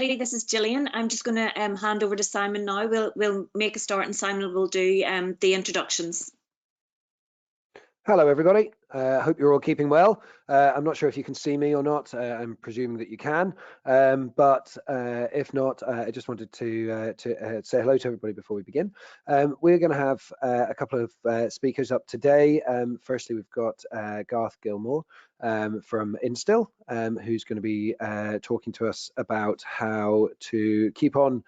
This is Gillian. I'm just going to hand over to Simon now. We'll make a start and Simon will do the introductions. Hello everybody, hope you're all keeping well. I'm not sure if you can see me or not. I'm presuming that you can, but if not, I just wanted to say hello to everybody before we begin. We're going to have a couple of speakers up today. Firstly, we've got Garth Gilmore from Instil, who's going to be talking to us about how to keep on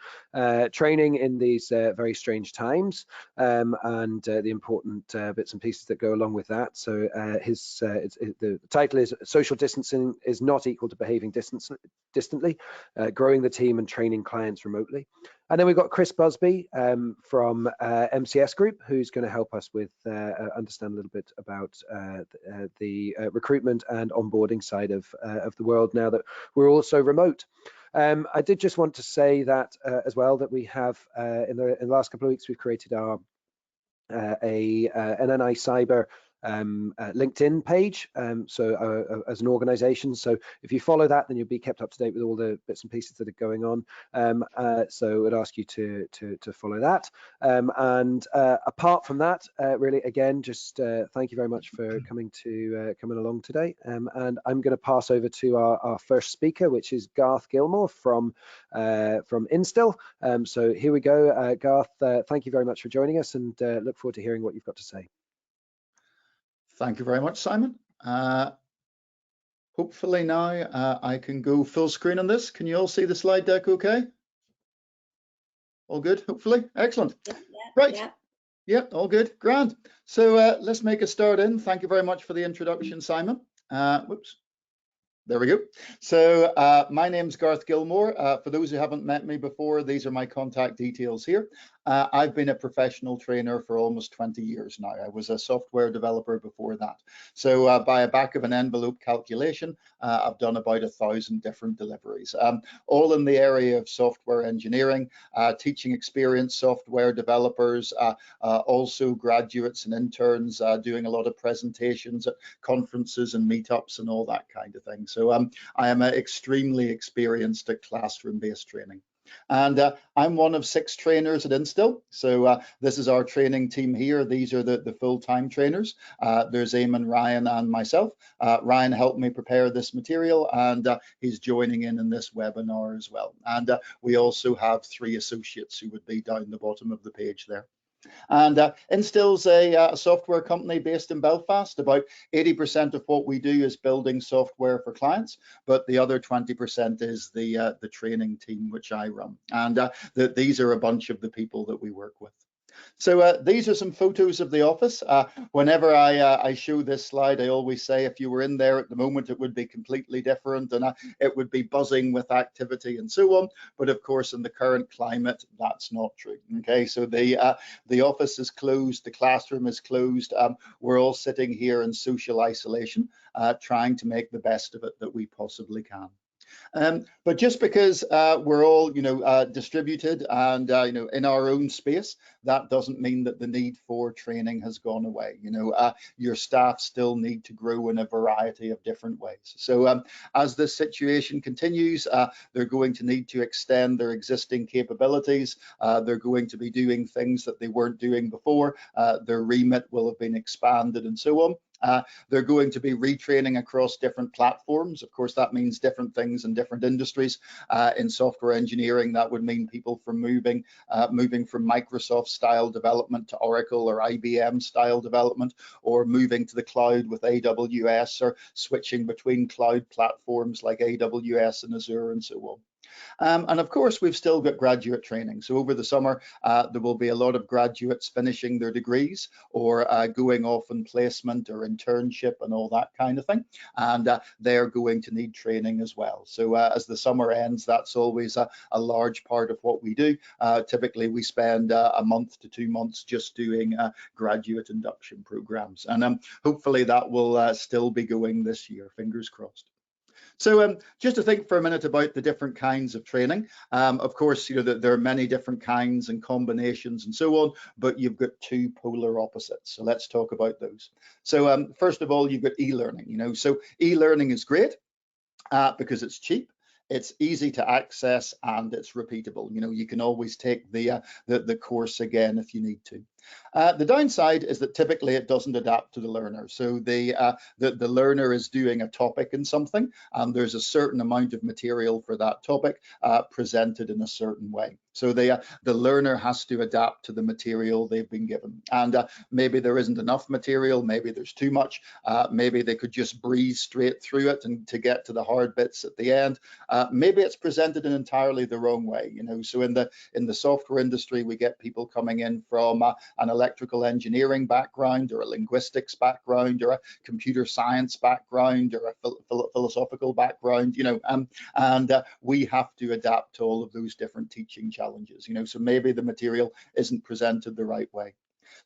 training in these very strange times, and the important bits and pieces that go along with that. So the title is "Social Distancing is Not Equal to Behaving Distantly, Growing the Team and Training Clients Remotely." And then we've got Chris Busby from MCS Group, who's going to help us with understand a little bit about the recruitment and onboarding side of the world now that we're also remote. I did just want to say that as well, that we have in the last couple of weeks we've created our NNI Cyber LinkedIn page, as an organization. So if you follow that, then you'll be kept up to date with all the bits and pieces that are going on. So I'd ask you to follow that. And apart from that, really, again, just thank you very much for coming along today. And I'm going to pass over to our first speaker, which is Garth Gilmore from Instil. So here we go, Garth. Thank you very much for joining us, and look forward to hearing what you've got to say. Thank you very much, Simon. Hopefully now I can go full screen on this. Can you all see the slide deck okay? All good, hopefully? Excellent. Yeah, right. Yeah, all good, grand. So let's make a start in. Thank you very much for the introduction, Simon. Whoops. There we go. So my name's Garth Gilmore. For those who haven't met me before, these are my contact details here. I've been a professional trainer for almost 20 years now. I was a software developer before that. So by a back of an envelope calculation, I've done about 1,000 different deliveries, all in the area of software engineering, teaching experienced software developers, also graduates and interns, doing a lot of presentations at conferences and meetups and all that kind of thing. So I am extremely experienced at classroom-based training. And I'm one of 6 trainers at Instil. So this is our training team here. These are the full-time trainers. There's Eamon, Ryan, and myself. Ryan helped me prepare this material, and he's joining in this webinar as well. And we also have 3 associates who would be down the bottom of the page there. And Instil's a software company based in Belfast. About 80% of what we do is building software for clients, but the other 20% is the training team which I run. And these are a bunch of the people that we work with. So these are some photos of the office. Whenever I show this slide, I always say if you were in there at the moment, it would be completely different and it would be buzzing with activity and so on. But of course, in the current climate, that's not true. Okay, so the office is closed, the classroom is closed. We're all sitting here in social isolation, trying to make the best of it that we possibly can. But just because we're all, distributed and, in our own space, that doesn't mean that the need for training has gone away. Your staff still need to grow in a variety of different ways. So as this situation continues, they're going to need to extend their existing capabilities. They're going to be doing things that they weren't doing before. Their remit will have been expanded and so on. They're going to be retraining across different platforms. Of course, that means different things in different industries. In software engineering, that would mean people from moving from Microsoft style development to Oracle or IBM style development, or moving to the cloud with AWS, or switching between cloud platforms like AWS and Azure and so on. And of course, we've still got graduate training. So over the summer, there will be a lot of graduates finishing their degrees or going off on placement or internship and all that kind of thing. And they're going to need training as well. So as the summer ends, that's always a large part of what we do. Typically, we spend a month to 2 months just doing graduate induction programs. And hopefully that will still be going this year, fingers crossed. So just to think for a minute about the different kinds of training. Of course, there are many different kinds and combinations and so on, but you've got 2 polar opposites. So let's talk about those. So first of all, you've got e-learning. So e-learning is great because it's cheap. it's easy to access, and it's repeatable. You know, you can always take the course again if you need to. The downside is that typically it doesn't adapt to the learner. So the learner is doing a topic in something, and there's a certain amount of material for that topic presented in a certain way. So the learner has to adapt to the material they've been given. And maybe there isn't enough material, maybe there's too much, maybe they could just breeze straight through it and to get to the hard bits at the end. Maybe it's presented in entirely the wrong way. You know, so in the software industry, we get people coming in from an electrical engineering background, or a linguistics background, or a computer science background, or a philosophical background, you know, and we have to adapt to all of those different teaching challenges, you know, so maybe the material isn't presented the right way.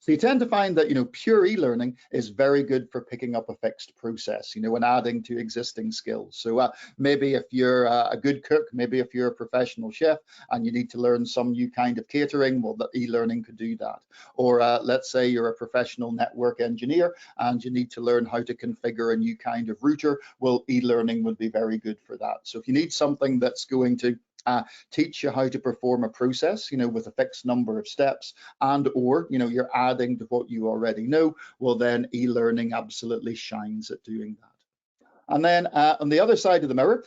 So you tend to find that, you know, pure e-learning is very good for picking up a fixed process, you know, and adding to existing skills. So maybe if you're a good cook, maybe if you're a professional chef and you need to learn some new kind of catering, well, the e-learning could do that. Or let's say you're a professional network engineer and you need to learn how to configure a new kind of router, well, e-learning would be very good for that. So if you need something that's going to teach you how to perform a process, you know, with a fixed number of steps, and or, you know, you're adding to what you already know, well, then e-learning absolutely shines at doing that. And then on the other side of the mirror,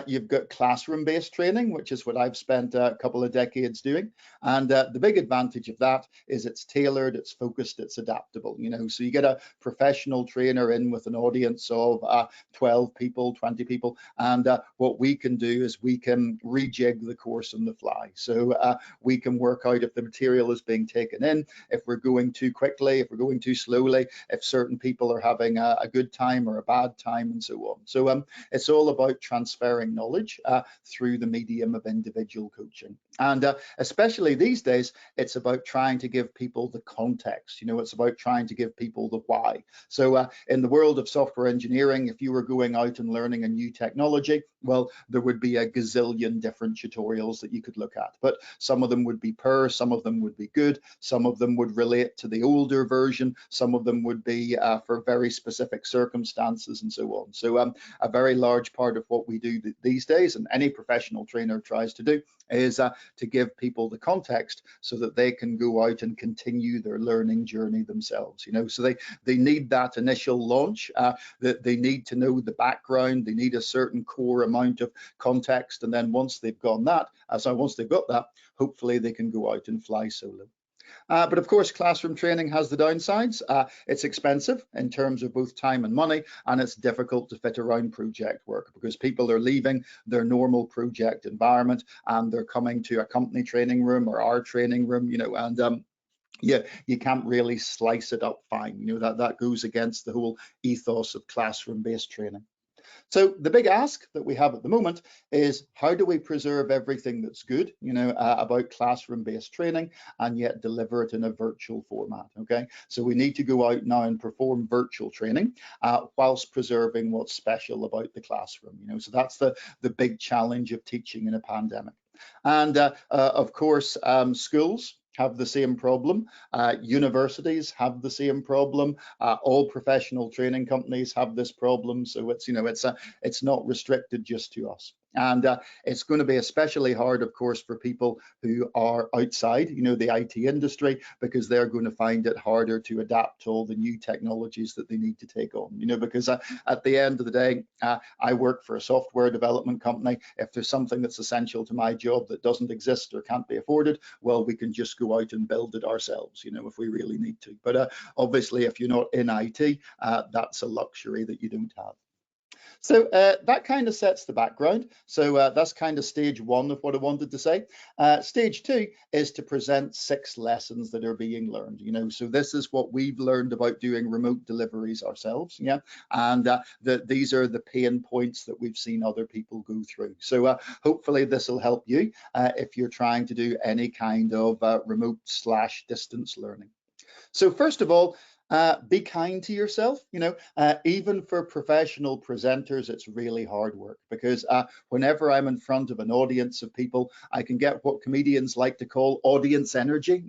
you've got classroom-based training, which is what I've spent a couple of decades doing. And the big advantage of that is it's tailored, it's focused, it's adaptable. You know, so you get a professional trainer in with an audience of 12 people, 20 people, and what we can do is we can rejig the course on the fly. So we can work out if the material is being taken in, if we're going too quickly, if we're going too slowly, if certain people are having a good time or a bad time, and so on. So it's all about transferring knowledge through the medium of individual coaching. And especially these days, it's about trying to give people the context. You know, it's about trying to give people the why. So in the world of software engineering, if you were going out and learning a new technology, well, there would be a gazillion different tutorials that you could look at. But some of them would be poor, some of them would be good, some of them would relate to the older version, some of them would be for very specific circumstances, and so on. So a very large part of what we do these days, and any professional trainer tries to do, is to give people the context so that they can go out and continue their learning journey themselves. You know, so they need that initial launch, that they need to know the background, they need a certain core amount of context, and then once they've got that, hopefully they can go out and fly solo. But of course, classroom training has the downsides. It's expensive in terms of both time and money, and it's difficult to fit around project work because people are leaving their normal project environment and they're coming to a company training room or our training room, you know, and yeah, you can't really slice it up fine. You know, that goes against the whole ethos of classroom-based training. So the big ask that we have at the moment is, how do we preserve everything that's good, you know, about classroom-based training, and yet deliver it in a virtual format? Okay, so we need to go out now and perform virtual training whilst preserving what's special about the classroom. You know, so that's the big challenge of teaching in a pandemic. And of course, schools have the same problem. Universities have the same problem. All professional training companies have this problem. So it's, you know, it's not restricted just to us. And it's going to be especially hard, of course, for people who are outside, you know, the IT industry, because they're going to find it harder to adapt to all the new technologies that they need to take on, you know, because at the end of the day, I work for a software development company. If there's something that's essential to my job that doesn't exist or can't be afforded, well, we can just go out and build it ourselves, you know, if we really need to. But obviously, if you're not in IT, that's a luxury that you don't have. So that kind of sets the background. So that's kind of stage one of what I wanted to say. Stage two is to present 6 lessons that are being learned. You know, so this is what we've learned about doing remote deliveries ourselves. Yeah, and these are the pain points that we've seen other people go through. So hopefully this will help you if you're trying to do any kind of remote/distance learning. So first of all, Be kind to yourself. Even for professional presenters, it's really hard work, because whenever I'm in front of an audience of people, I can get what comedians like to call audience energy.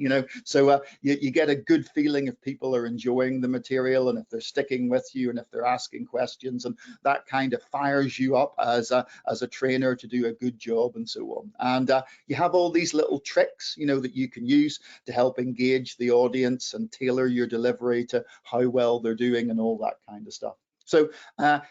So you get a good feeling if people are enjoying the material and if they're sticking with you and if they're asking questions, and that kind of fires you up as a trainer to do a good job and so on. And you have all these little tricks, that you can use to help engage the audience and tailor your delivery to how well they're doing and all that kind of stuff. So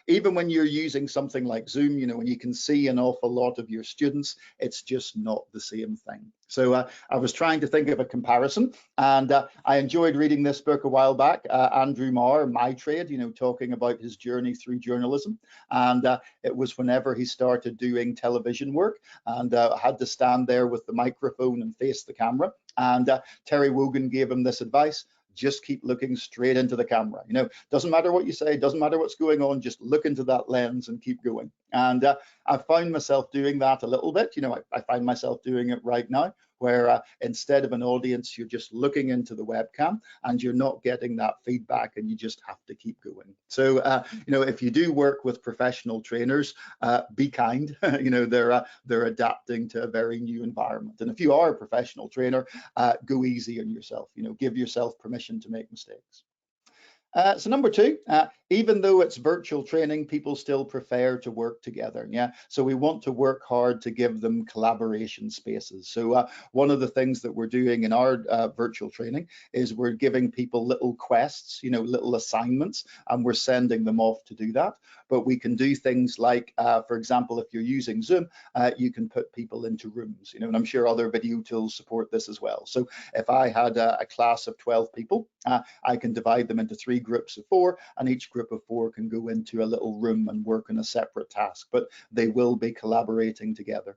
even when you're using something like Zoom, when you can see an awful lot of your students, it's just not the same thing. So I was trying to think of a comparison, and I enjoyed reading this book a while back, Andrew Marr, My Trade, talking about his journey through journalism. And it was whenever he started doing television work and had to stand there with the microphone and face the camera. And Terry Wogan gave him this advice: just keep looking straight into the camera. Doesn't matter what you say, doesn't matter what's going on, just look into that lens and keep going. And I found myself doing that a little bit. I find myself doing it right now, where instead of an audience, you're just looking into the webcam and you're not getting that feedback, and you just have to keep going. So, if you do work with professional trainers, be kind. They're adapting to a very new environment. And if you are a professional trainer, go easy on yourself. Give yourself permission to make mistakes. So number two, even though it's virtual training, people still prefer to work together. Yeah, so we want to work hard to give them collaboration spaces. So one of the things that we're doing in our virtual training is we're giving people little quests, little assignments, and we're sending them off to do that. But we can do things like, for example, if you're using Zoom, you can put people into rooms, and I'm sure other video tools support this as well. So if I had a class of 12 people, I can divide them into 3 groups of 4, and each group of 4 can go into a little room and work on a separate task, but they will be collaborating together.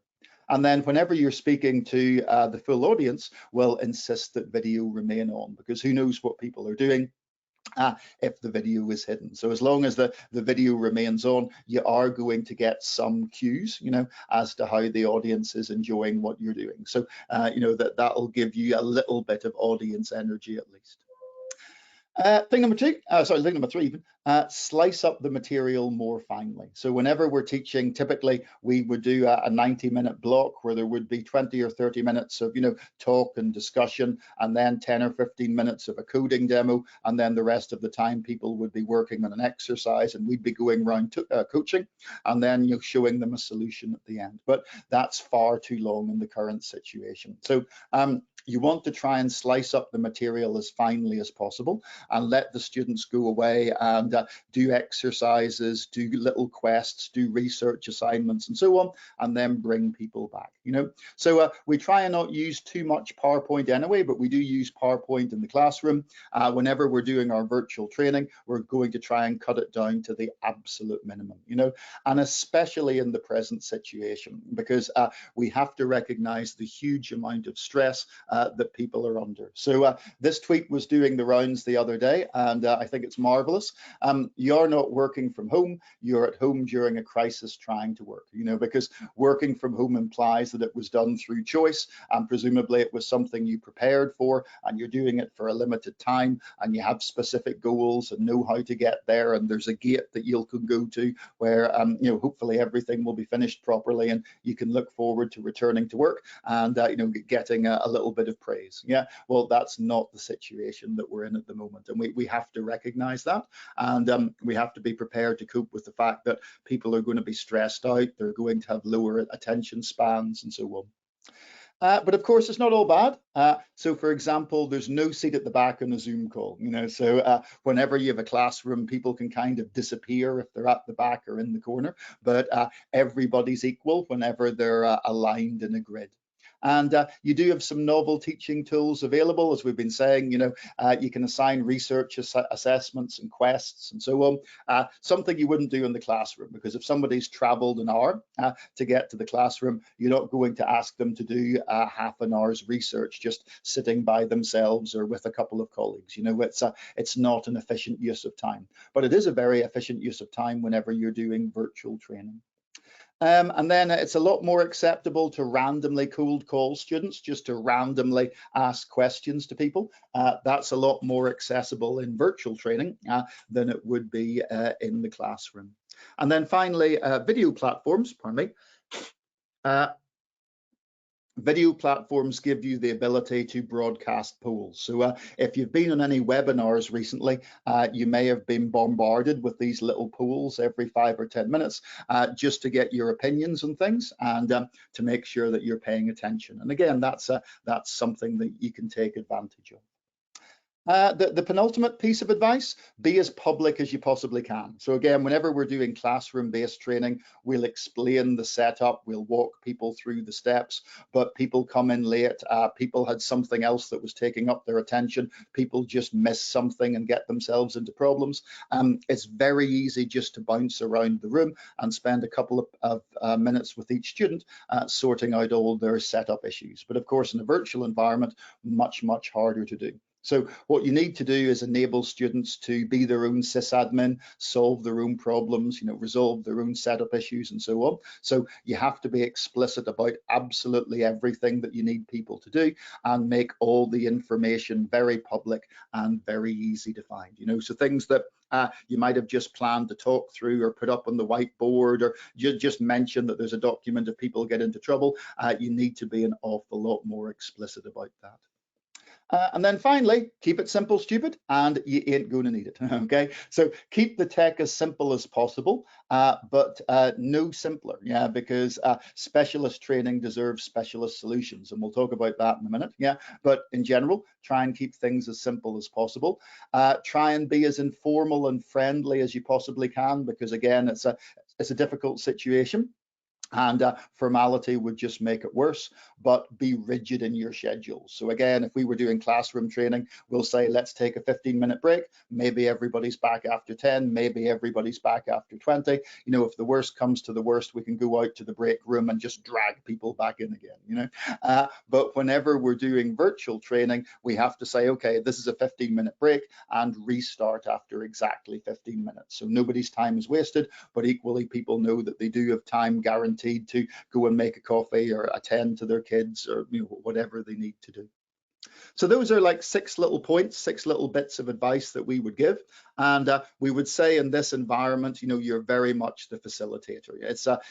And then whenever you're speaking to the full audience, we'll insist that video remain on, because who knows what people are doing if the video is hidden. So as long as the video remains on, you are going to get some cues, as to how the audience is enjoying what you're doing. So, that'll give you a little bit of audience energy at least. Thing number 3 even, slice up the material more finely. So whenever we're teaching, typically we would do a 90-minute block where there would be 20 or 30 minutes of, talk and discussion, and then 10 or 15 minutes of a coding demo, and then the rest of the time people would be working on an exercise, and we'd be going around coaching, and then showing them a solution at the end. But that's far too long in the current situation. So you want to try and slice up the material as finely as possible, and let the students go away and do exercises, do little quests, do research assignments and so on, and then bring people back. So we try and not use too much PowerPoint anyway, but we do use PowerPoint in the classroom. Whenever we're doing our virtual training, we're going to try and cut it down to the absolute minimum, and especially in the present situation, because we have to recognize the huge amount of stress that people are under. So this tweet was doing the rounds the other day, and I think it's marvelous. You're not working from home, you're at home during a crisis trying to work, because working from home implies that it was done through choice, and presumably it was something you prepared for, and you're doing it for a limited time, and you have specific goals and know how to get there, and there's a gate that you can go to where hopefully everything will be finished properly, and you can look forward to returning to work and getting a little bit of praise. Yeah, well, that's not the situation that we're in at the moment, and we have to recognize that, and we have to be prepared to cope with the fact that people are going to be stressed out, they're going to have lower attention spans and so on. But of course, it's not all bad. So for example, there's no seat at the back on a Zoom call, so whenever you have a classroom, people can kind of disappear if they're at the back or in the corner, but everybody's equal whenever they're aligned in a grid. And you do have some novel teaching tools available, as we've been saying. You can assign research assessments and quests and so on. Something you wouldn't do in the classroom, because if somebody's traveled an hour to get to the classroom, you're not going to ask them to do half an hour's research just sitting by themselves or with a couple of colleagues. It's not an efficient use of time, but it is a very efficient use of time whenever you're doing virtual training. And then it's a lot more acceptable to randomly cold call students, just to randomly ask questions to people. That's a lot more accessible in virtual training than it would be in the classroom. And then finally, video platforms, pardon me. Video platforms give you the ability to broadcast polls. So if you've been on any webinars recently, you may have been bombarded with these little polls every 5 or 10 minutes just to get your opinions on things and to make sure that you're paying attention. And again, that's something that you can take advantage of. The penultimate piece of advice, be as public as you possibly can. So again, whenever we're doing classroom-based training, we'll explain the setup, we'll walk people through the steps, but people come in late, people had something else that was taking up their attention, people just miss something and get themselves into problems. It's very easy just to bounce around the room and spend a couple of minutes with each student sorting out all their setup issues. But of course, in a virtual environment, much, much harder to do. So what you need to do is enable students to be their own sysadmin, solve their own problems, resolve their own setup issues and so on. So you have to be explicit about absolutely everything that you need people to do and make all the information very public and very easy to find. So things that you might have just planned to talk through or put up on the whiteboard, or just mention that there's a document if people get into trouble, you need to be an awful lot more explicit about that. And then finally, keep it simple, stupid, and you ain't going to need it. Okay, so keep the tech as simple as possible, but no simpler. Yeah, because specialist training deserves specialist solutions, and we'll talk about that in a minute. Yeah, but in general, try and keep things as simple as possible. Try and be as informal and friendly as you possibly can, because again, it's a difficult situation. And formality would just make it worse, but be rigid in your schedules. So again, if we were doing classroom training, we'll say, let's take a 15-minute break. Maybe everybody's back after 10, maybe everybody's back after 20. If the worst comes to the worst, we can go out to the break room and just drag people back in again, But whenever we're doing virtual training, we have to say, okay, this is a 15-minute break and restart after exactly 15 minutes. So nobody's time is wasted, but equally people know that they do have time guaranteed to go and make a coffee or attend to their kids or whatever they need to do. So those are like 6 little points, 6 little bits of advice that we would give. And we would say in this environment, you're very much the facilitator.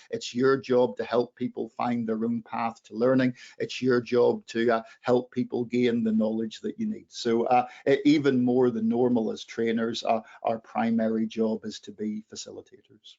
It's your job to help people find their own path to learning. It's your job to help people gain the knowledge that you need. So even more than normal as trainers, our primary job is to be facilitators.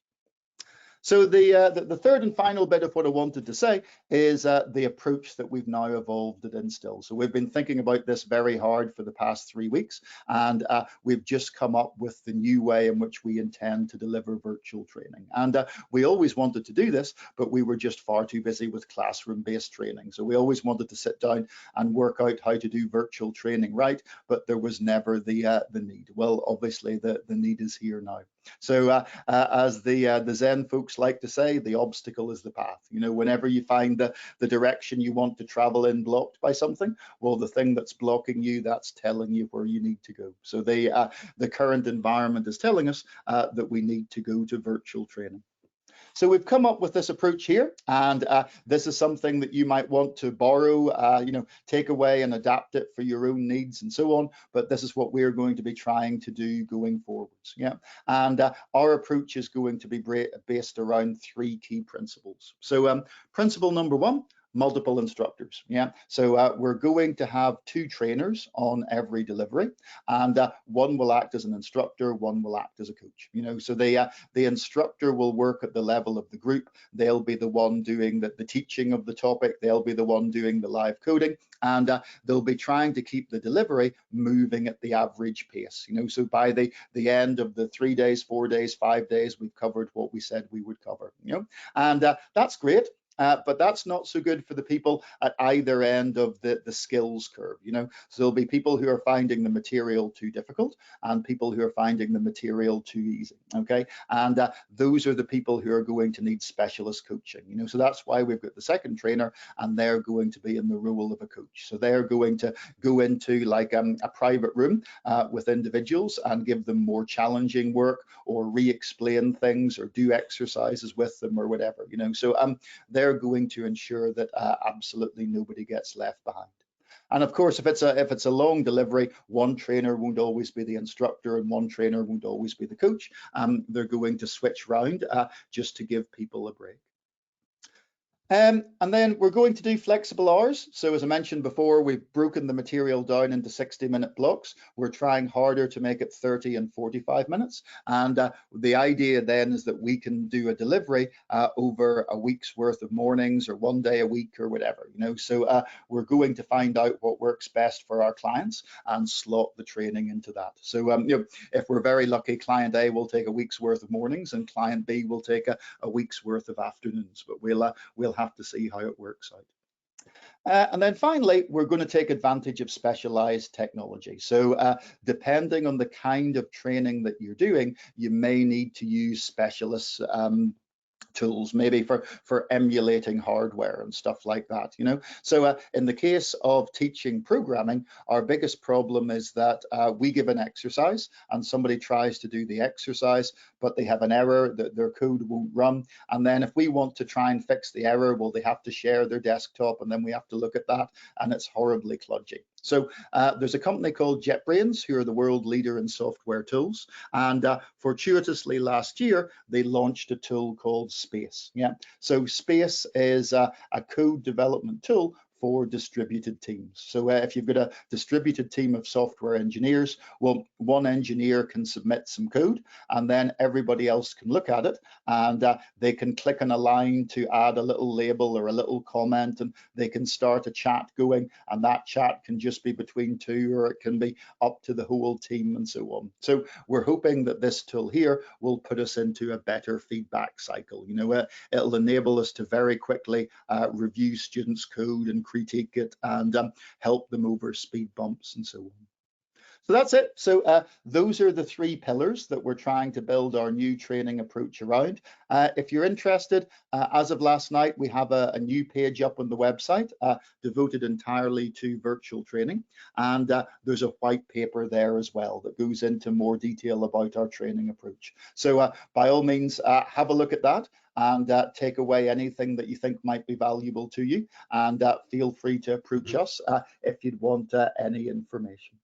So the third and final bit of what I wanted to say is the approach that we've now evolved at Instil. So we've been thinking about this very hard for the past 3 weeks, and we've just come up with the new way in which we intend to deliver virtual training. And we always wanted to do this, but we were just far too busy with classroom-based training. So we always wanted to sit down and work out how to do virtual training right, but there was never the need. Well, obviously the need is here now. So as the Zen folks like to say, the obstacle is the path. Whenever you find the direction you want to travel in blocked by something, well, the thing that's blocking you, that's telling you where you need to go. So the current environment is telling us that we need to go to virtual training. So we've come up with this approach here, and this is something that you might want to borrow, take away and adapt it for your own needs and so on. But this is what we're going to be trying to do going forwards. Yeah, and our approach is going to be based around 3 key principles. So principle number 1. Multiple instructors. Yeah, so we're going to have 2 trainers on every delivery, and one will act as an instructor, one will act as a coach. So the instructor will work at the level of the group. They'll be the one doing the teaching of the topic. They'll be the one doing the live coding, and they'll be trying to keep the delivery moving at the average pace. So by the end of the 3 days, 4 days, 5 days, we've covered what we said we would cover. And that's great. but that's not so good for the people at either end of the skills curve, you know. So there'll be people who are finding the material too difficult and people who are finding the material too easy, okay? And those are the people who are going to need specialist coaching, you know. So that's why we've got the second trainer, and they're going to be in the role of a coach. So they're going to go into like a private room with individuals and give them more challenging work, or re-explain things, or do exercises with them, or whatever, you know. So they're going to ensure that absolutely nobody gets left behind. And of course, if it's a long delivery, one trainer won't always be the instructor and one trainer won't always be the coach. They're going to switch round just to give people a break. And then we're going to do flexible hours. So as I mentioned before, we've broken the material down into 60-minute blocks. We're trying harder to make it 30 and 45 minutes. And the idea then is that we can do a delivery over a week's worth of mornings, or 1 day a week, or whatever, you know. So we're going to find out what works best for our clients and slot the training into that. So you know, if we're very lucky, client A will take a week's worth of mornings and client B will take a week's worth of afternoons, but we'll have to see how it works out. And then finally, we're going to take advantage of specialized technology. So depending on the kind of training that you're doing, you may need to use specialists tools, maybe for emulating hardware and stuff like that, you know. So in the case of teaching programming, our biggest problem is that we give an exercise and somebody tries to do the exercise, but they have an error that their code won't run. And then if we want to try and fix the error, well, they have to share their desktop, and then we have to look at that, and it's horribly kludgy. So there's a company called JetBrains, who are the world leader in software tools. And fortuitously last year, they launched a tool called Space. Yeah. So Space is a code development tool for distributed teams. So if you've got a distributed team of software engineers, well, one engineer can submit some code, and then everybody else can look at it, and they can click on a line to add a little label or a little comment, and they can start a chat going, and that chat can just be between two, or it can be up to the whole team, and so on. So we're hoping that this tool here will put us into a better feedback cycle. You know, it'll enable us to very quickly review students' code and critique it, and help them over speed bumps and so on. So that's it. So those are the 3 pillars that we're trying to build our new training approach around. If you're interested, as of last night, we have a new page up on the website devoted entirely to virtual training. And there's a white paper there as well that goes into more detail about our training approach. So by all means, have a look at that, and take away anything that you think might be valuable to you, and feel free to approach us if you'd want any information.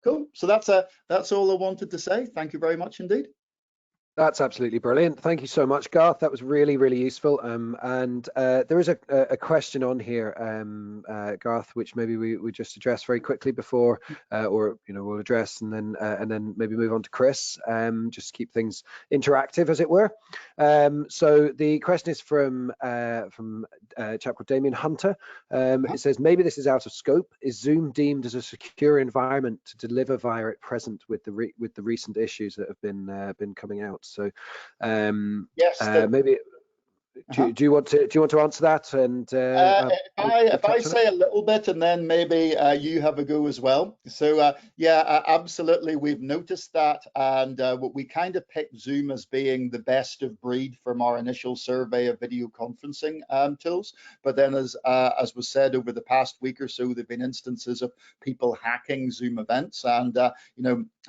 Cool. So that's all I wanted to say. Thank you very much indeed. That's absolutely brilliant. Thank you so much, Garth. That was really, really useful. And there is a question on here, Garth, which maybe we just address very quickly before, or we'll address and then maybe move on to Chris, just to keep things interactive, as it were. So the question is from a chap called Damien Hunter. It says, maybe this is out of scope. Is Zoom deemed as a secure environment to deliver via at present with the recent issues that have been coming out? So yes, maybe do you want to answer that? And if I say a little bit, and then maybe you have a go as well. So yeah, absolutely, we've noticed that, and we kind of picked Zoom as being the best of breed from our initial survey of video conferencing tools. But then, as was said, over the past week or so, there've been instances of people hacking Zoom events and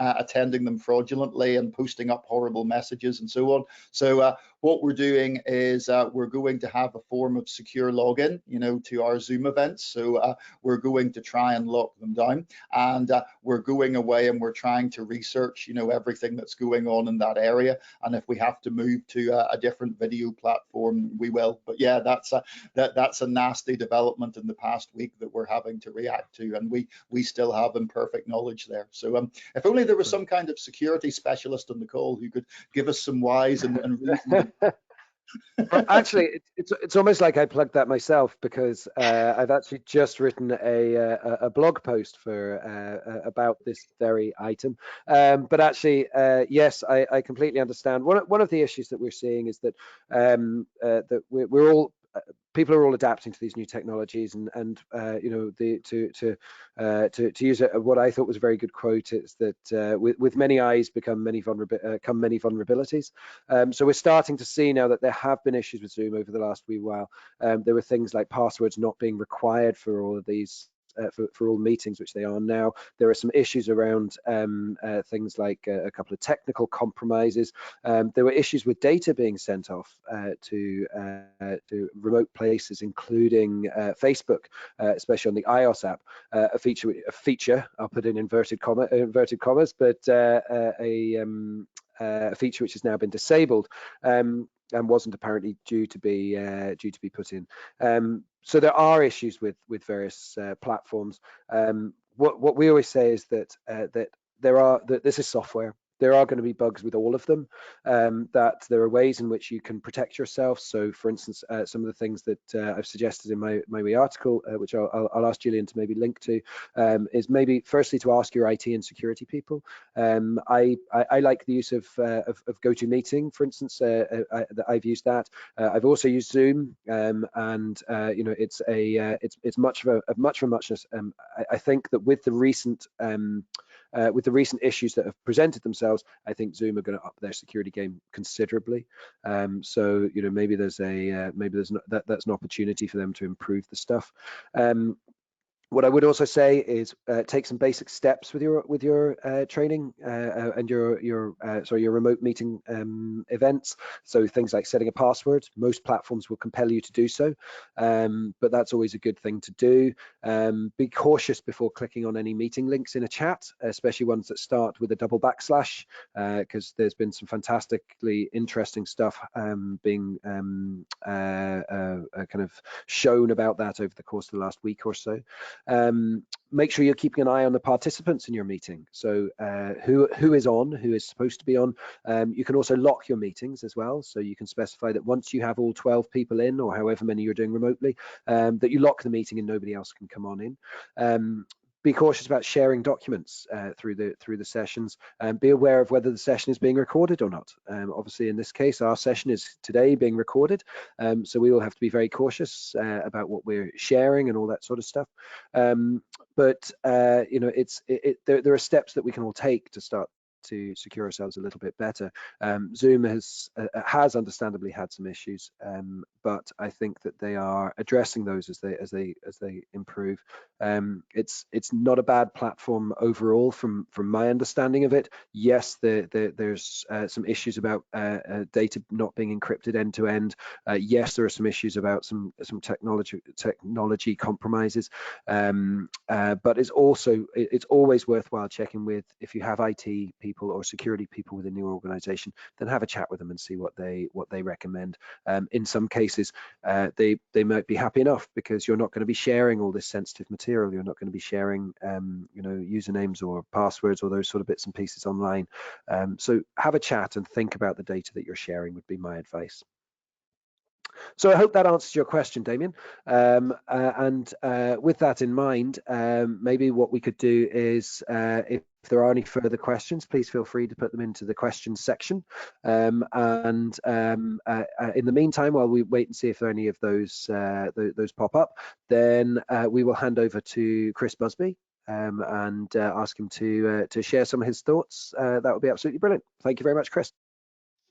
attending them fraudulently and posting up horrible messages and so on. So what we're doing is we're going to have a form of secure login, to our Zoom events. So we're going to try and lock them down, and we're going away and we're trying to research, everything that's going on in that area. And if we have to move to a different video platform, we will. But yeah, that's a nasty development in the past week that we're having to react to, and we still have imperfect knowledge there. So if only there was some kind of security specialist on the call who could give us some wise and reasonable. Well, actually, it's almost like I plugged that myself, because I've actually just written a blog post for about this very item. But actually, yes, I completely understand. One of the issues that we're seeing is that that we're all people are all adapting to these new technologies, and you know, to use what I thought was a very good quote, it's that with many eyes come many vulnerabilities. So we're starting to see now that there have been issues with Zoom over the last wee while. There were things like passwords not being required for all of these. For all meetings, which they are now. There are some issues around things like a couple of technical compromises. There were issues with data being sent off to remote places, including Facebook, especially on the iOS app. A feature, I'll put in inverted commas, but a feature which has now been disabled. And wasn't apparently due to be put in. So there are issues with various platforms. What we always say is that this is software. There are going to be bugs with all of them, that there are ways in which you can protect yourself. So for instance, some of the things that I've suggested in my wee article, which I'll ask Julian to maybe link to, is maybe firstly to ask your IT and security people. I like the use of GoToMeeting, for instance. I've used that. I've also used Zoom, and you know, it's much of a muchness. I think that with the recent issues that have presented themselves, I think Zoom are going to up their security game considerably. So you know, maybe that's an opportunity for them to improve the stuff. What I would also say is take some basic steps with your training and your remote meeting events. So things like setting a password. Most platforms will compel you to do so, but that's always a good thing to do. Be cautious before clicking on any meeting links in a chat, especially ones that start with a double backslash, because there's been some fantastically interesting stuff being kind of shown about that over the course of the last week or so. Make sure you're keeping an eye on the participants in your meeting. So who is on, who is supposed to be on. You can also lock your meetings as well. So you can specify that once you have all 12 people in, or however many you're doing remotely, that you lock the meeting and nobody else can come on in. Be cautious about sharing documents through the sessions, and be aware of whether the session is being recorded or not. Obviously, in this case, our session is today being recorded, so we will have to be very cautious about what we're sharing and all that sort of stuff. But you know, there are steps that we can all take to start to secure ourselves a little bit better. Zoom has understandably had some issues, but I think that they are addressing those as they improve. It's not a bad platform overall from my understanding of it. Yes, there's some issues about data not being encrypted end to end. Yes, there are some issues about some technology compromises, but it's always worthwhile checking with, if you have IT people or security people within your organization, then have a chat with them and see what they recommend. In some cases, they might be happy enough, because you're not going to be sharing all this sensitive material. You're not going to be sharing you know, usernames or passwords or those sort of bits and pieces online. So have a chat and think about the data that you're sharing, would be my advice. So I hope that answers your question, Damien. And with that in mind, maybe what we could do is, if there are any further questions, please feel free to put them into the questions section. In the meantime, while we wait and see if any of those pop up, then we will hand over to Chris Busby and ask him to share some of his thoughts. That would be absolutely brilliant. Thank you very much, Chris.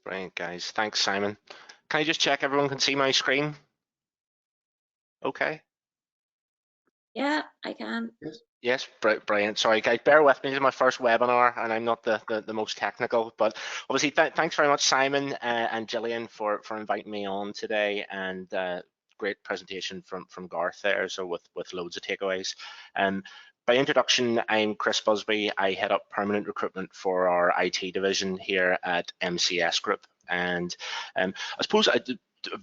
Brilliant, guys. Thanks, Simon. Can I just check everyone can see my screen? Okay. Yeah, I can. Yes, brilliant. Sorry, guys, bear with me. This is my first webinar, and I'm not the most technical. But obviously, thanks very much, Simon and Gillian, for inviting me on today, and great presentation from Garth there, so with loads of takeaways. By introduction, I'm Chris Busby. I head up permanent recruitment for our IT division here at MCS Group. And I suppose a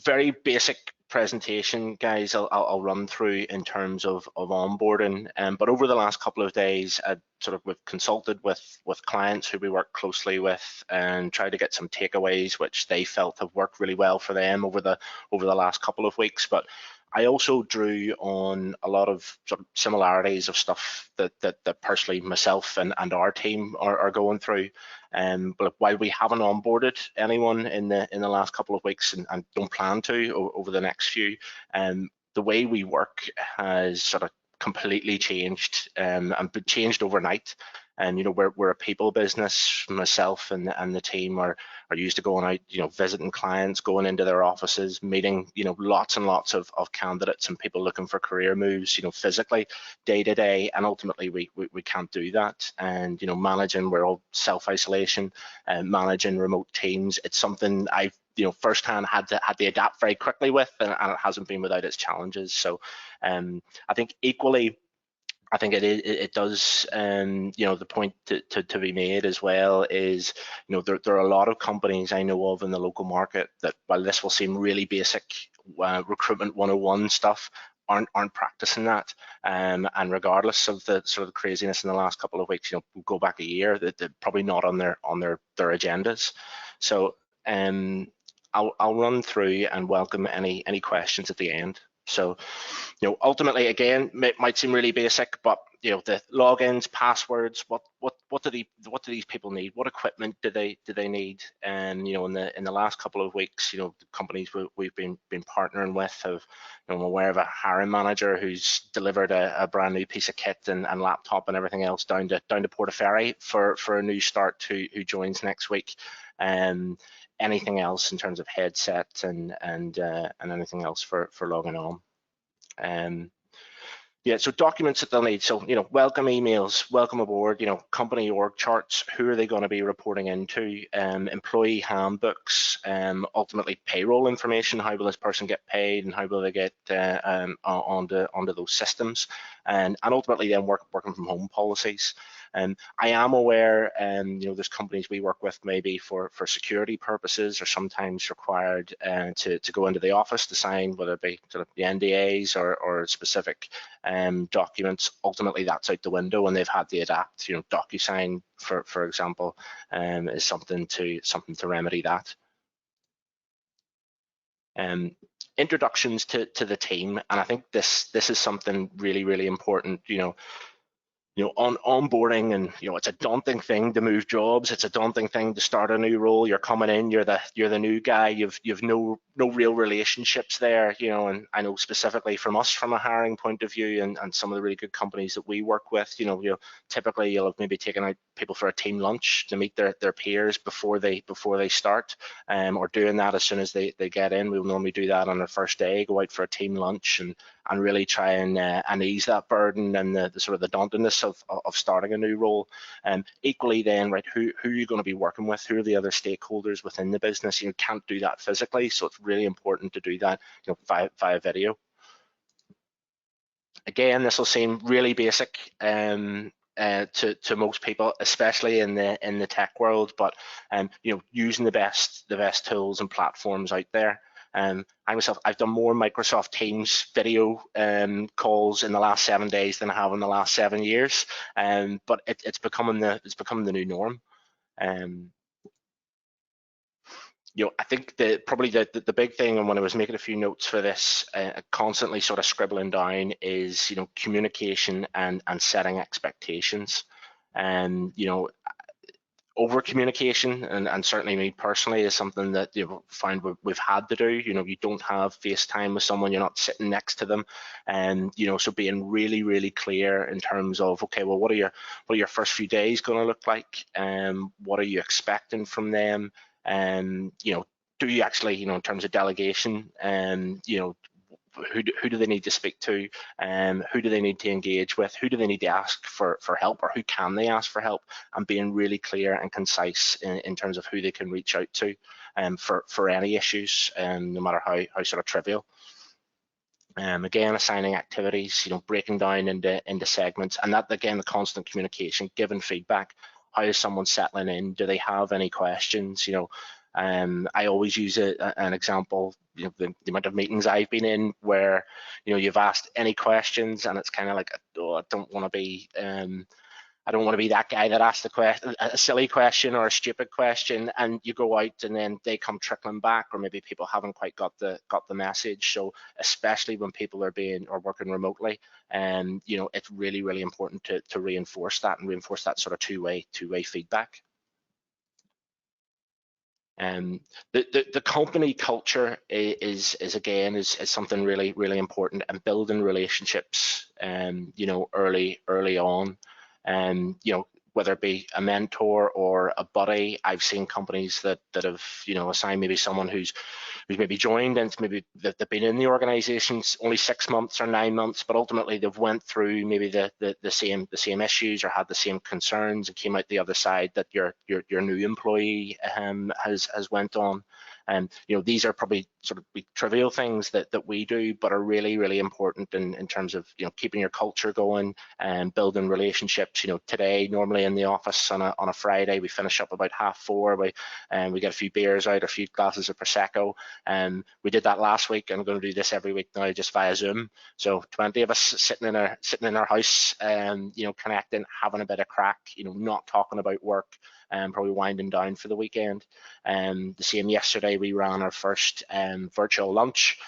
very basic presentation, guys, I'll run through in terms of onboarding. But over the last couple of days, we've consulted with clients who we work closely with and tried to get some takeaways which they felt have worked really well for them over the last couple of weeks. But I also drew on a lot of sort of similarities of stuff that personally myself and our team are going through. But while we haven't onboarded anyone in the last couple of weeks and don't plan to over the next few, the way we work has sort of completely changed and changed overnight. And we're a people business. Myself and the team are used to going out, visiting clients, going into their offices, meeting lots and lots of candidates and people looking for career moves, physically day to day. And ultimately we can't do that. And managing, we're all self-isolation and managing remote teams. It's something I've firsthand had to adapt very quickly with, and it hasn't been without its challenges. So I think equally, I think it does, the point to be made as well is, there are a lot of companies I know of in the local market that, while this will seem really basic recruitment 101 stuff, aren't practicing that. And regardless of the sort of craziness in the last couple of weeks, we'll go back a year, that they're probably not on their agendas. So I'll run through and welcome any questions at the end. So, ultimately, again, it might seem really basic, but the logins, passwords, what do these people need? What equipment do they need? And in the last couple of weeks, the companies we've been partnering with have, I'm aware of a hiring manager who's delivered a brand new piece of kit and laptop and everything else down to Portaferry for a new start who joins next week. Anything else in terms of headsets and anything else for logging on. Yeah, so documents that they'll need. So, welcome emails, welcome aboard, company org charts, who are they going to be reporting into, employee handbooks, ultimately payroll information, how will this person get paid and how will they get onto those systems, and ultimately then working from home policies. I am aware, there's companies we work with maybe for security purposes are sometimes required to go into the office to sign, whether it be sort of the NDAs or specific documents. Ultimately, that's out the window, and they've had to adapt. DocuSign, for example, is something to remedy that. Introductions to the team, and I think this is something really important. On onboarding, and it's a daunting thing to move jobs. It's a daunting thing to start a new role. You're coming in, you're the new guy. You've no real relationships there. And I know specifically from us, from a hiring point of view, and some of the really good companies that we work with, typically you'll have maybe taken out people for a team lunch to meet their peers before they start, or doing that as soon as they get in. We'll normally do that on their first day, go out for a team lunch and really try and ease that burden and the sort of the dauntingness of starting a new role. Equally then, right, who are you going to be working with? Who are the other stakeholders within the business? You can't do that physically, so it's really important to do that via video. Again, this will seem really basic to most people, especially in the tech world, but using the best tools and platforms out there. I've done more Microsoft Teams video calls in the last 7 days than I have in the last 7 years, but it's becoming the new norm. I think probably the big thing, and when I was making a few notes for this, constantly sort of scribbling down, is communication and setting expectations. And over communication, and certainly me personally, is something that find we've had to do. You don't have FaceTime with someone, you're not sitting next to them, and so being really clear in terms of, okay, well, what are your first few days going to look like, what are you expecting from them, and do you actually, in terms of delegation, who do they need to speak to, who do they need to engage with, who do they need to ask for help, or who can they ask for help, and being really clear and concise in terms of who they can reach out to for any issues, no matter how sort of trivial. Again, assigning activities, breaking down into segments, and that, again, the constant communication, giving feedback. How is someone settling in? Do they have any questions? I always use an example, the amount of meetings I've been in where, you've asked any questions and it's kind of like, oh, I don't want to be I don't want to be that guy that asks a silly question or a stupid question, and you go out and then they come trickling back, or maybe people haven't quite got the message. So especially when people are working remotely, and it's really important to reinforce that sort of two-way feedback. The company culture is again something really important, and building relationships early on, and whether it be a mentor or a buddy. I've seen companies that have assigned maybe someone who's maybe joined, and maybe they've been in the organization only 6 months or 9 months, but ultimately they've went through maybe the same issues or had the same concerns and came out the other side that your new employee has went on. And these are probably sort of trivial things that we do, but are really important in terms of keeping your culture going and building relationships. Today, normally in the office on a Friday, we finish up about 4:30. We get a few beers out, a few glasses of prosecco. We did that last week, and we're going to do this every week now, just via Zoom. So 20 of us sitting in our house, connecting, having a bit of crack, not talking about work, and probably winding down for the weekend. The same yesterday, we ran our first virtual lunch.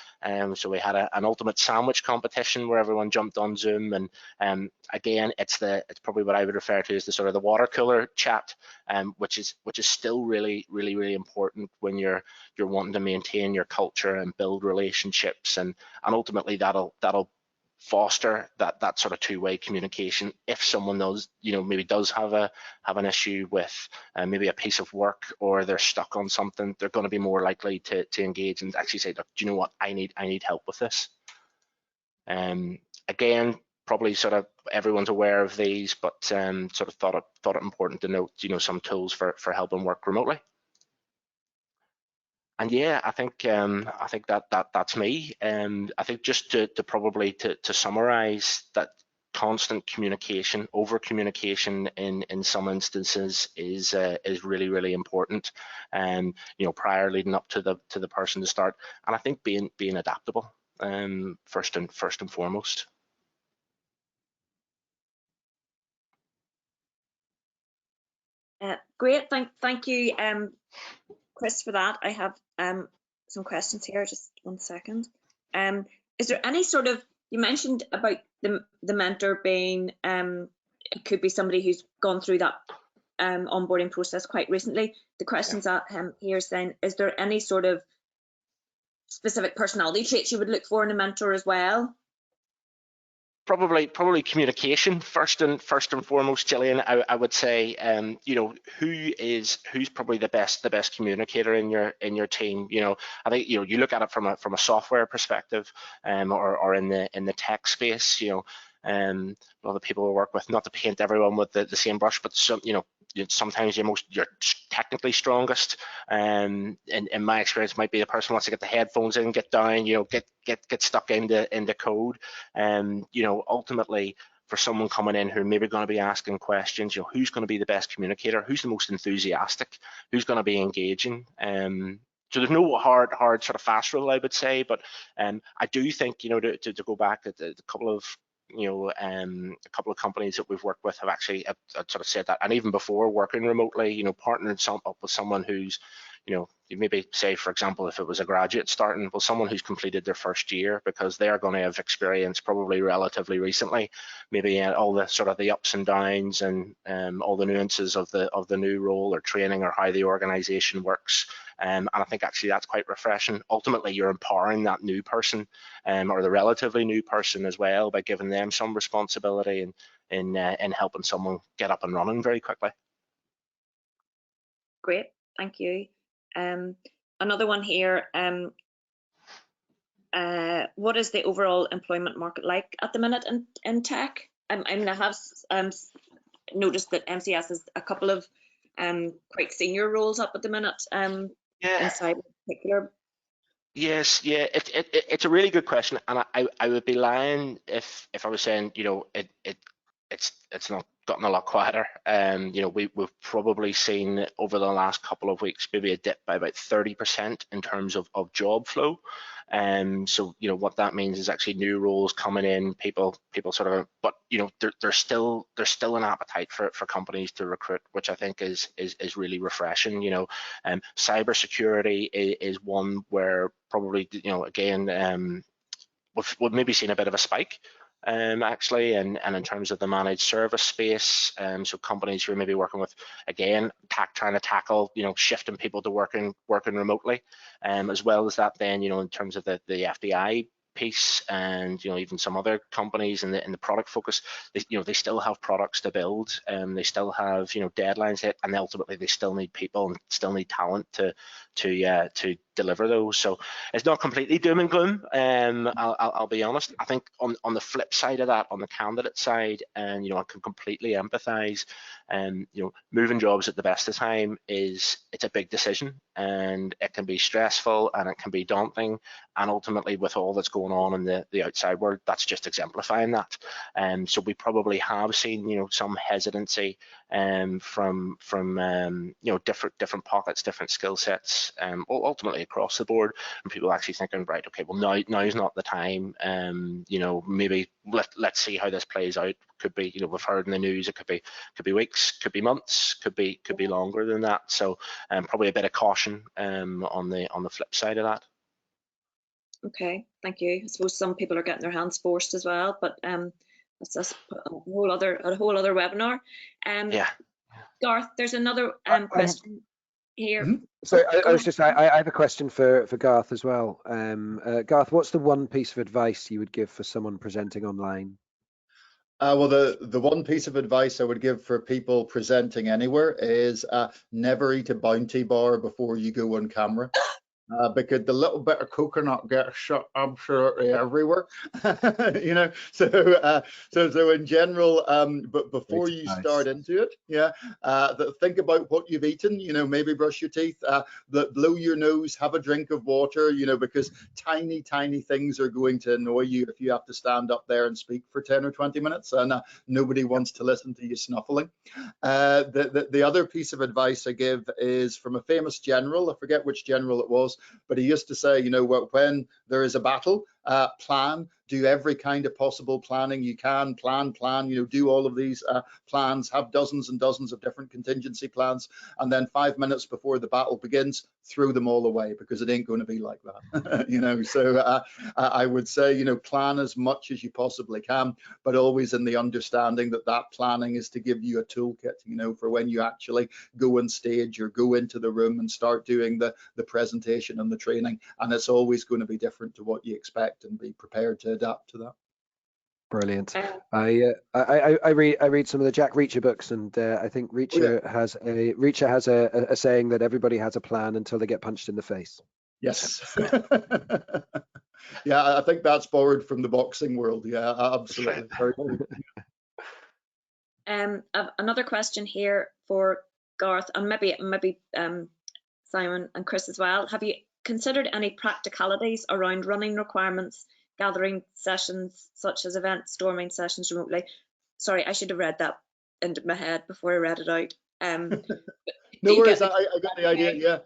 So we had an ultimate sandwich competition where everyone jumped on Zoom, and again, it's probably what I would refer to as the sort of the water cooler chat, which is still really important when you're wanting to maintain your culture and build relationships, and ultimately that'll foster that sort of two-way communication. If someone knows, maybe does have an issue with maybe a piece of work, or they're stuck on something, they're going to be more likely to engage and actually say, look, do you know what, I need help with this. Again, probably sort of everyone's aware of these, but sort of thought it important to note, some tools for helping work remotely. And yeah, I think that's me. I think just to probably to summarize, that constant communication, over communication in some instances is really important, and prior leading up to the person to start. And I think being adaptable, first and foremost. Great, thank you, Chris, for that. I have some questions here. Just 1 second. Is there any sort of, you mentioned about the mentor being, it could be somebody who's gone through that onboarding process quite recently. The questions at here saying, is there any sort of specific personality traits you would look for in a mentor as well? Probably communication first and foremost, Gillian. I would say, who's probably the best communicator in your team. I think you look at it from a software perspective, or in the tech space. A lot of the people we work with, not to paint everyone with the same brush, but sometimes you're technically strongest, and in my experience might be the person who wants to get the headphones in, get down, get stuck into code. Ultimately, for someone coming in who maybe going to be asking questions, who's going to be the best communicator, who's the most enthusiastic, who's going to be engaging. So there's no hard sort of fast rule, I would say, but I do think to go back at a couple of a couple of companies that we've worked with have actually sort of said that, and even before working remotely, partnering up with someone who's, you maybe say, for example, if it was a graduate starting, well, someone who's completed their first year, because they're going to have experience probably relatively recently, maybe all the sort of the ups and downs and all the nuances of the new role or training or how the organization works. And I think actually that's quite refreshing. Ultimately, you're empowering that new person, or the relatively new person as well, by giving them some responsibility in helping someone get up and running very quickly. Great, thank you. Another one here. What is the overall employment market like at the minute in tech? I mean, I have noticed that MCS has a couple of quite senior roles up at the minute. Inside in particular. Yes, yeah, it's a really good question, and I would be lying if I was saying it's not gotten a lot quieter. We've probably seen over the last couple of weeks maybe a dip by about 30% in terms of job flow. So what that means is actually new roles coming in, people sort of, but there's still an appetite for companies to recruit, which I think is really refreshing. Cybersecurity is one where probably again we've maybe seen a bit of a spike actually, and in terms of the managed service space, so companies who are maybe working with, again, trying to tackle shifting people to working remotely, as well as that then in terms of the FDI piece, and even some other companies in the product focus, they still have products to build, they still have deadlines hit, and ultimately they still need people and still need talent to deliver those. So it's not completely doom and gloom. I'll be honest. I think on the flip side of that, on the candidate side, and I can completely empathise. Moving jobs at the best of time it's a big decision, and it can be stressful and it can be daunting, and ultimately with all that's going on in the outside world, that's just exemplifying that. So we probably have seen some hesitancy from different pockets, different skill sets, ultimately across the board, and people actually thinking, right, okay, well now's not the time. Maybe let's see how this plays out. Could be, we've heard in the news, it could be weeks, could be months, could be longer than that. So probably a bit of caution on the flip side of that. Okay, thank you. I suppose some people are getting their hands forced as well, but that's a whole other webinar. Yeah. Garth, there's another question here. So I have a question for Garth as well. Garth, what's the one piece of advice you would give for someone presenting online? Well, the one piece of advice I would give for people presenting anywhere is never eat a Bounty bar before you go on camera. Because the little bit of coconut gets shot absolutely everywhere, So in general, but before you start into it, think about what you've eaten. Maybe brush your teeth, blow your nose, have a drink of water. Because tiny things are going to annoy you if you have to stand up there and speak for 10 or 20 minutes, and nobody wants to listen to you snuffling. The other piece of advice I give is from a famous general. I forget which general it was, but he used to say, when there is a battle, plan, do every kind of possible planning you can, plan, do all of these plans, have dozens and dozens of different contingency plans, and then 5 minutes before the battle begins, throw them all away, because it ain't going to be like that. So I would say, plan as much as you possibly can, but always in the understanding that planning is to give you a toolkit, for when you actually go on stage or go into the room and start doing the presentation and the training, and it's always going to be different to what you expect, and be prepared to adapt to that. Brilliant. I read some of the Jack Reacher books, and I think Reacher has a saying that everybody has a plan until they get punched in the face. Yes. Yeah, I think that's borrowed from the boxing world. Yeah, absolutely. Very cool. Another question here for Garth, and maybe Simon and Chris as well. Have you considered any practicalities around running requirements, gathering sessions such as event storming sessions remotely? Sorry, I should have read that into my head before I read it out. No worries, I got the idea. Yeah.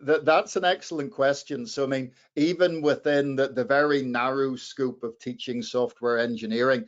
That's an excellent question. So, I mean, even within the very narrow scope of teaching software engineering,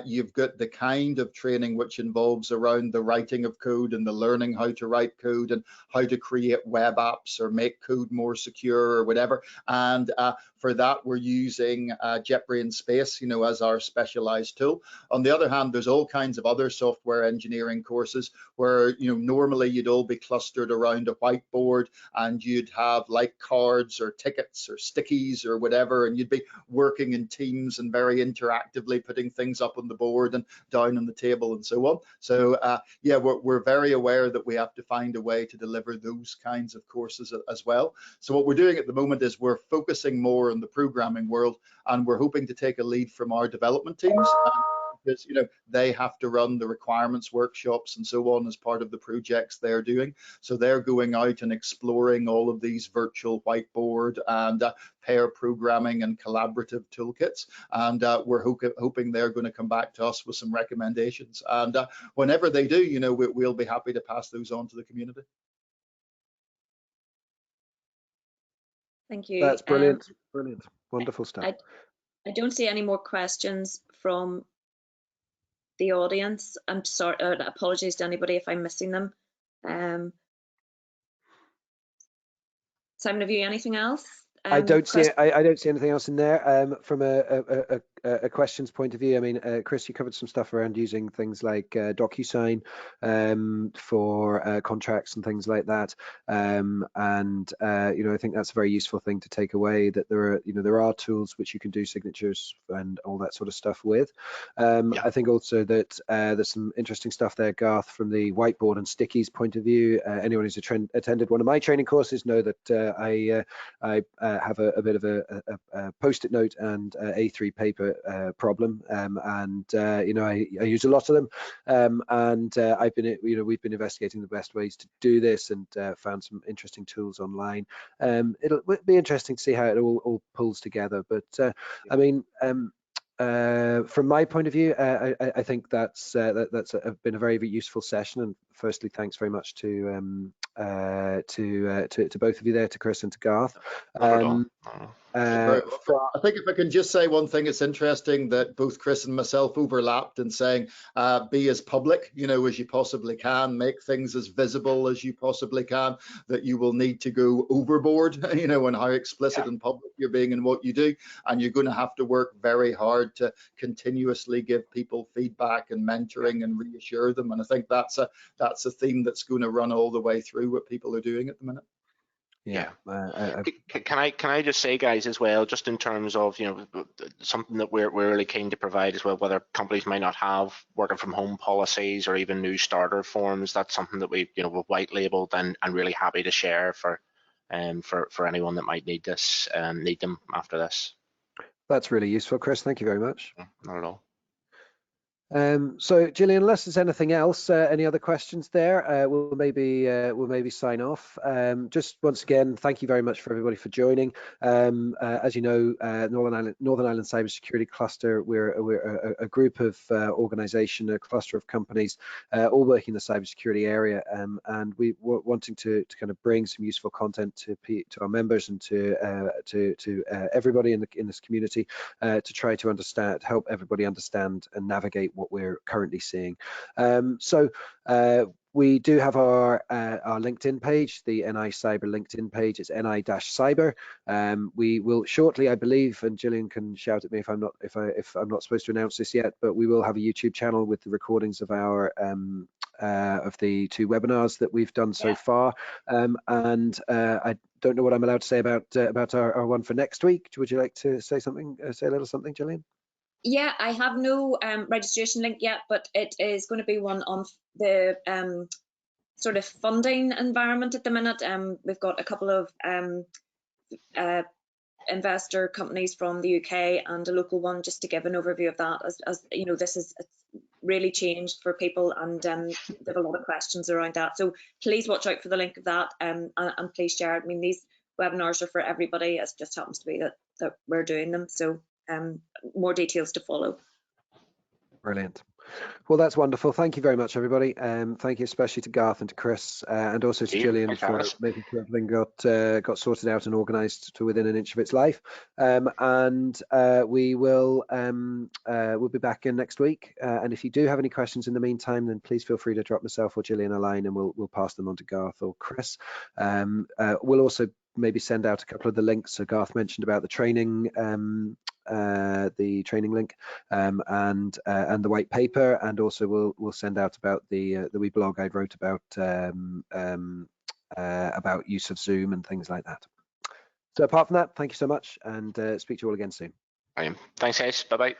you've got the kind of training which involves around the writing of code and the learning how to write code and how to create web apps or make code more secure or whatever. And for that, we're using JetBrains Space, as our specialized tool. On the other hand, there's all kinds of other software engineering courses where, normally you'd all be clustered around a whiteboard, and you'd have like cards or tickets or stickies or whatever, and you'd be working in teams and very interactively putting things up on the board and down on the table and so on. So yeah, we're very aware that we have to find a way to deliver those kinds of courses as well. So what we're doing at the moment is we're focusing more on the programming world, and we're hoping to take a lead from our development teams, because they have to run the requirements workshops and so on as part of the projects they're doing. So they're going out and exploring all of these virtual whiteboard and pair programming and collaborative toolkits, and we're hoping they're going to come back to us with some recommendations, and whenever they do, we'll be happy to pass those on to the community. Thank you. That's brilliant. Brilliant. Wonderful stuff. I don't see any more questions from the audience. I'm sorry, apologies to anybody if I'm missing them. Simon, have you anything else? I don't see anything else in there. From a questions point of view, I mean, Chris, you covered some stuff around using things like DocuSign for contracts and things like that. I think that's a very useful thing to take away, that there are tools which you can do signatures and all that sort of stuff with. I think also that there's some interesting stuff there, Garth, from the whiteboard and stickies point of view. Anyone who's attended one of my training courses know that I have a bit of a post-it note and A3 paper problem, I use a lot of them, we've been investigating the best ways to do this and found some interesting tools online. It'll be interesting to see how it all pulls together, but I mean, from my point of view, I think that's been a very, very useful session. And firstly, thanks very much to both of you there, to Chris and to Garth. I think if I can just say one thing, it's interesting that both Chris and myself overlapped in saying be as public, as you possibly can, make things as visible as you possibly can, that you will need to go overboard, and how explicit and public you're being in what you do. And you're going to have to work very hard to continuously give people feedback and mentoring and reassure them. And I think that's a theme that's going to run all the way through what people are doing at the minute. Yeah. Can I just say, guys, as well, just in terms of something that we're really keen to provide as well, whether companies might not have working from home policies or even new starter forms, that's something that we've white labeled and really happy to share for anyone that might need them after this. That's really useful, Chris. Thank you very much. Not at all. So Gillian, unless there's anything else, any other questions there, we'll maybe sign off. Just once again, thank you very much for everybody for joining. As you know, Northern Ireland Cybersecurity Cluster, we're a group of organisation, a cluster of companies, all working in the cybersecurity area, and we were wanting to kind of bring some useful content to our members and to everybody in this community, to try to help everybody understand and navigate what we're currently seeing. We do have our LinkedIn page, the NI Cyber LinkedIn page. It's NI-Cyber. We will shortly, I believe, and Gillian can shout at me if I'm not supposed to announce this yet, but we will have a YouTube channel with the recordings of our of the 2 webinars that we've done so far. I don't know what I'm allowed to say about our one for next week. Would you like to say a little something, Gillian? Yeah, I have no registration link yet, but it is going to be one on the sort of funding environment at the minute. We've got a couple of investor companies from the UK and a local one, just to give an overview of that. As you know, it's really changed for people, and they have a lot of questions around that. So please watch out for the link of that, and please share it. I mean, these webinars are for everybody. It just happens to be that we're doing them. So more details to follow. Brilliant. Well, that's wonderful. Thank you very much, everybody. Thank you especially to Garth and to Chris, and also to Gillian for making sure everything got sorted out and organised to within an inch of its life. We'll be back in next week. And if you do have any questions in the meantime, then please feel free to drop myself or Gillian a line, and we'll pass them on to Garth or Chris. We'll also maybe send out a couple of the links. So Garth mentioned about the training link and the white paper, and also we'll send out about the wee blog I wrote about use of Zoom and things like that. So apart from that, thank you so much, and speak to you all again soon. Thanks, guys. Bye bye.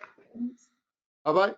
Bye bye.